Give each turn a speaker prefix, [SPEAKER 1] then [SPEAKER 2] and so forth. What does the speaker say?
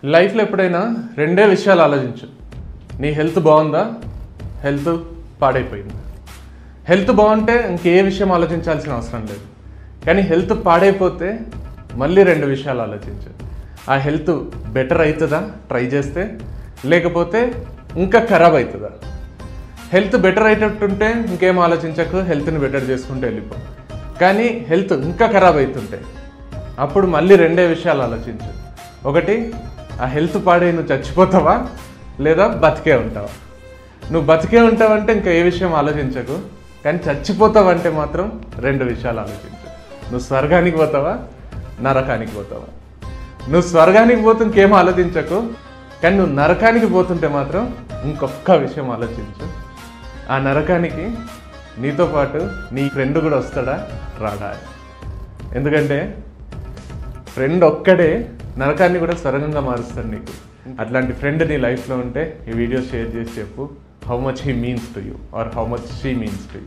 [SPEAKER 1] లైఫ్లో ఎప్పుడైనా రెండే విషయాలు ఆలోచించు. నీ హెల్త్ బాగుందా, హెల్త్ పాడైపోయింది. హెల్త్ బాగుంటే ఇంకే విషయం ఆలోచించాల్సిన అవసరం లేదు. కానీ హెల్త్ పాడైపోతే మళ్ళీ రెండు విషయాలు ఆలోచించు. ఆ హెల్త్ బెటర్ అవుతుందా ట్రై చేస్తే, లేకపోతే ఇంకా ఖరాబ్ అవుతుందా. హెల్త్ బెటర్ అయ్యేటట్టుంటే ఇంకేం ఆలోచించకు, హెల్త్ని బెటర్ చేసుకుంటూ వెళ్ళిపో. కానీ హెల్త్ ఇంకా ఖరాబ్ అవుతుంటే అప్పుడు మళ్ళీ రెండే విషయాలు ఆలోచించు. ఒకటి, ఆ హెల్త్ పాడై నువ్వు చచ్చిపోతావా లేదా బతికే ఉంటావా. నువ్వు బతికే ఉంటావంటే ఇంకా ఏ విషయం ఆలోచించకు. కానీ చచ్చిపోతావంటే మాత్రం రెండు విషయాలు ఆలోచించు. నువ్వు స్వర్గానికి పోతావా, నరకానికి పోతావా. నువ్వు స్వర్గానికి పోతే ఇంకేం ఆలోచించకు. కానీ నువ్వు నరకానికి పోతుంటే మాత్రం ఇంకొక్క విషయం ఆలోచించు. ఆ నరకానికి నీతో పాటు నీ ఫ్రెండ్ కూడా వస్తాడా రాడా. ఎందుకంటే ఫ్రెండ్ ఒక్కడే నరకాన్ని కూడా స్వర్గంగా మారుస్తాడు నీకు. అట్లాంటి ఫ్రెండ్ నీ లైఫ్లో ఉంటే ఈ వీడియో షేర్ చేసి చెప్పు how much he means to you or how much she means to you.